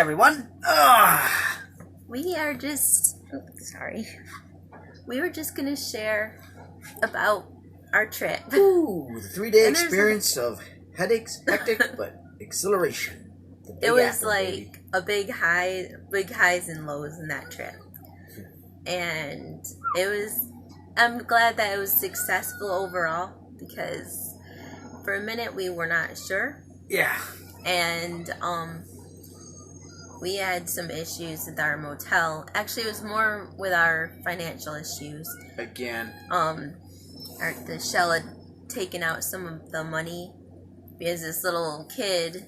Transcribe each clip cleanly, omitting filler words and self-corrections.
everyone. We are just, we were just going to share about our trip. Ooh, the 3-day experience of headaches, hectic, but exhilaration. It was like a big highs and lows in that trip. And I'm glad that it was successful overall, because for a minute we were not sure. Yeah. And, we had some issues with our motel. Actually, it was more with our financial issues. Again. The shell had taken out some of the money because this little kid,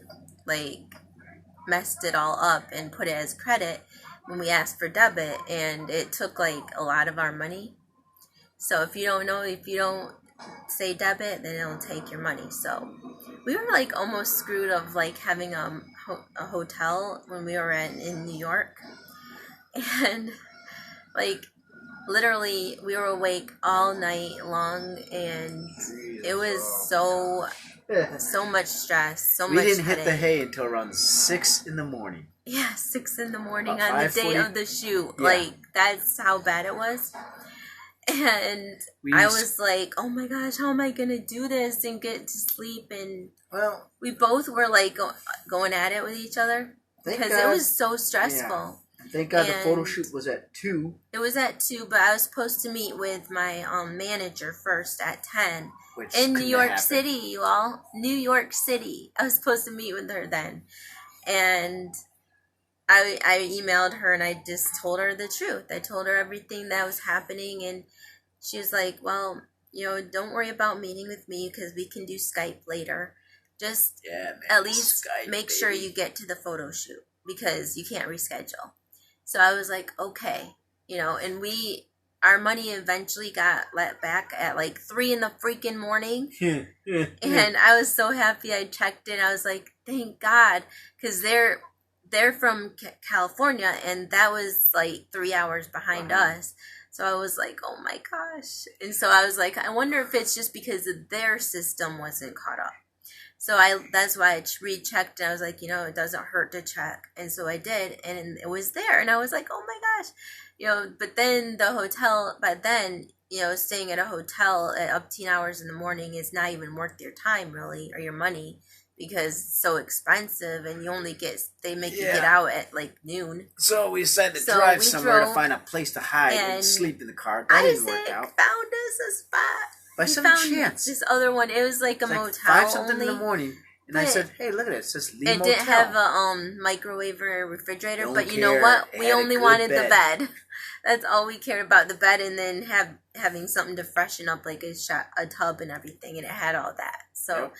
messed it all up and put it as credit when we asked for debit, and it took, a lot of our money. So if you don't say debit, then it'll take your money. So we were, almost screwed of, having a hotel when we were in New York. And, literally, we were awake all night long, and it was so much stress, we didn't hit the hay until around 6 in the morning. Yeah, 6 in the morning on the day of the shoot. Yeah. That's how bad it was. And I was like, oh my gosh, how am I going to do this and get to sleep? And we both were going at it with each other because it was so stressful. Yeah. Thank God the photo shoot was at 2. It was at 2, but I was supposed to meet with my manager first at 10 in New York City, you all. New York City. I was supposed to meet with her then. And I emailed her and I just told her the truth. I told her everything that was happening, and she was like, well, don't worry about meeting with me because we can do Skype later. Just at least Skype, make sure you get to the photo shoot because you can't reschedule. So I was like, okay, and our money eventually got let back at 3 in the freaking morning. And I was so happy I checked in. I was like, thank God, because they're from California, and that was 3 hours behind us. So I was like, oh my gosh. And so I was like, I wonder if it's just because their system wasn't caught up. So that's why I rechecked, and I was like, it doesn't hurt to check. And so I did, and it was there. And I was like, oh my gosh. But then the hotel, staying at a hotel at up 10 hours in the morning is not even worth your time, really, or your money, because it's so expensive, and they make you get out at noon. So we decided to drive somewhere to find a place to hide and sleep in the car. That didn't work out. Found us a spot. By some chance. This other one, it was a motel. 5-something in the morning. And I said, hey, look at it. It says Lee Motel. It didn't have a microwave or a refrigerator, but you know what? We only wanted the bed. That's all we cared about, the bed, and then having something to freshen up, a tub and everything, and it had all that. So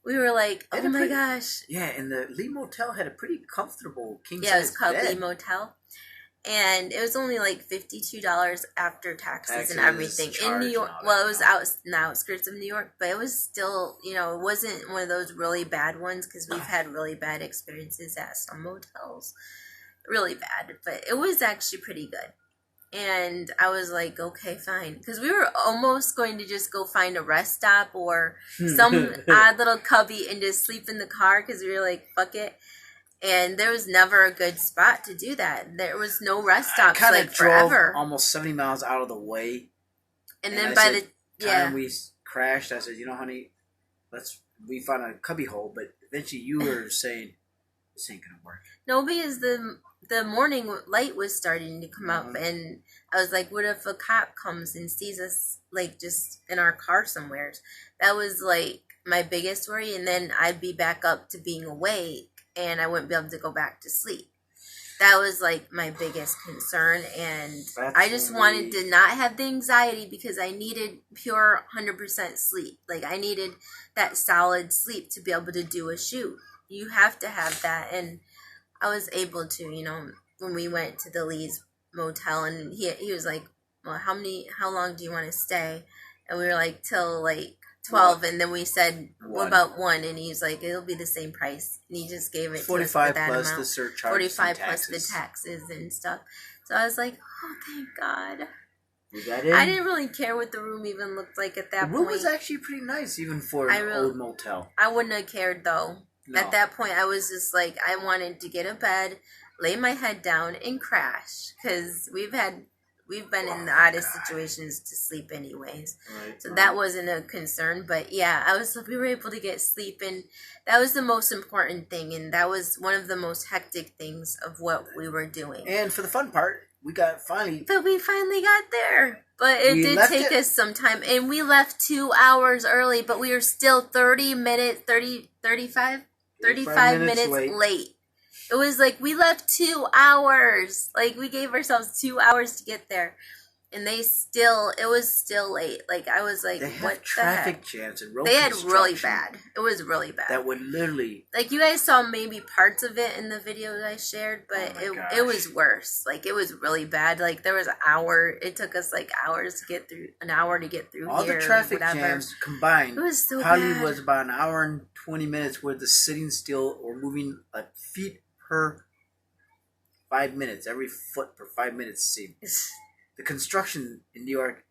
we were like, oh my gosh. Yeah, and the Lee Motel had a pretty comfortable king-size bed. Yeah, it was called Lee Motel. And it was only $52 after taxes and everything in New York. Well, it was out in the outskirts of New York, but it was still, it wasn't one of those really bad ones, because we've had really bad experiences at some motels. Really bad, but it was actually pretty good. And I was like, okay, fine. Because we were almost going to just go find a rest stop or some odd little cubby and just sleep in the car, because we were like, fuck it. And there was never a good spot to do that. There was no rest stops forever. Almost 70 miles out of the way. And then by the time we crashed, I said, honey, we found a cubby hole. But eventually you were saying, this ain't going to work. No, because the morning light was starting to come up. And I was like, what if a cop comes and sees us, just in our car somewhere? That was, my biggest worry. And then I'd be back up to being awake, and I wouldn't be able to go back to sleep. That was, my biggest concern, and I just wanted to not have the anxiety, because I needed pure 100% sleep. I needed that solid sleep to be able to do a shoot. You have to have that, and I was able to, when we went to the Lee's Motel, and he was like, well, how long do you want to stay? And we were like, till, 12, and then we said, what about 1? And he was like, it'll be the same price. And he just gave it 45 to us for that plus amount. The surcharge, 45 plus the taxes and stuff. So I was like, oh, thank God. We got in. I didn't really care what the room even looked like at that point. The room was actually pretty nice, even for an old motel. I wouldn't have cared, though. No. At that point, I was just like, I wanted to get a bed, lay my head down, and crash. Because we've been in the oddest situations to sleep anyways. Right, so that wasn't a concern. But yeah, we were able to get sleep, and that was the most important thing. And that was one of the most hectic things of what we were doing. And for the fun part, we finally got there. But it did take us some time. And we left 2 hours early, but we were still 35 minutes late. It was like we left 2 hours. Like we gave ourselves 2 hours to get there. And it was still late. Like I was like, what traffic jams and road They had really bad. It was really bad. That would literally, like you guys saw maybe parts of it in the video that I shared, but it was worse. Like it was really bad. Like there was an hour. It took us like hours to get through. An hour to get through. All here, the traffic jams combined. It was so probably bad. was about an hour and 20 minutes where the sitting still or moving a feet per 5 minutes. Every foot per 5 minutes seems. The construction in New York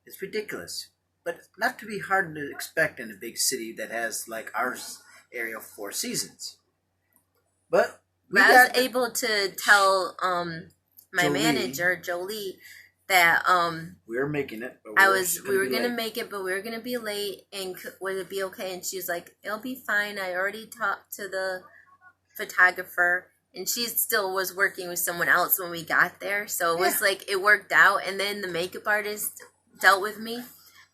is ridiculous, but not to be hard to expect in a big city that has like our area 4 seasons. But I was able to tell my manager Jolie that we were making it. But we were gonna make it, but we were gonna be late. And would it be okay? And she was like, "It'll be fine. I already talked to the photographer." And she still was working with someone else when we got there. So it was like, it worked out. And then the makeup artist dealt with me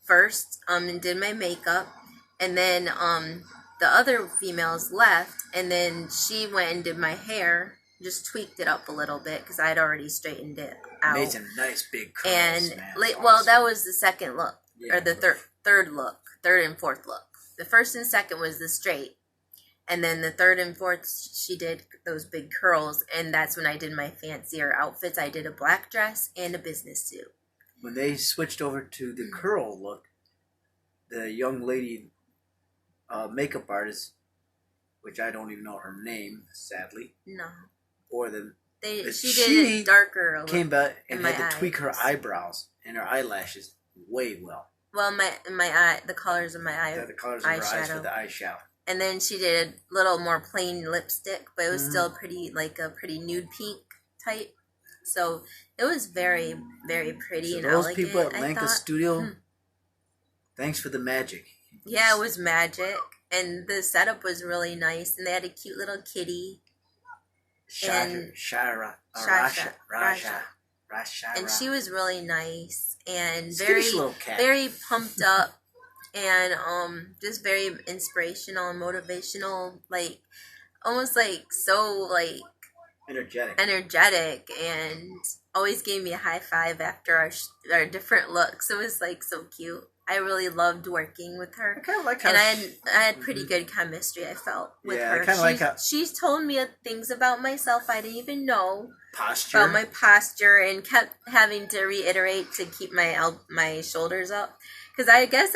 first and did my makeup. And then the other females left. And then she went and did my hair. Just tweaked it up a little bit because I'd already straightened it out. Made some nice big curls, and man. Well, that was the second look. Or the third and fourth look. The first and second was the straight. And then the third and fourth, she did those big curls. And that's when I did my fancier outfits. I did a black dress and a business suit. When they switched over to the curl look, the young lady makeup artist, which I don't even know her name, sadly. No. Or she did it darker. Came back and had to tweak her eyebrows and her eyelashes way well. Well, the colors of my eye. The colors of her eyes for the eyeshadow. And then she did a little more plain lipstick, but it was still pretty nude pink type. So it was very, very pretty and elegant. Those people at Lanka Studio, thanks for the magic. Yeah, it was magic. And the setup was really nice. And they had a cute little kitty. Rasha. And she was really nice and very pumped up. And just very inspirational and motivational, like almost like so like energetic, and always gave me a high five after our different looks. It was like so cute. I really loved working with her. I kind of like how I had pretty good chemistry. I felt with her. I kind of like how she's told me things about myself I didn't even know. Posture. About my posture, and kept having to reiterate to keep my shoulders up, because I guess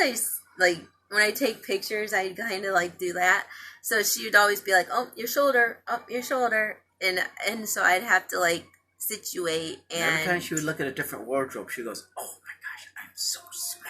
like when I take pictures, I kind of like do that. So she would always be like, "Oh, your shoulder, up your shoulder," and so I'd have to like situate. And every time she would look at a different wardrobe, she goes, "Oh my gosh, I'm so smart."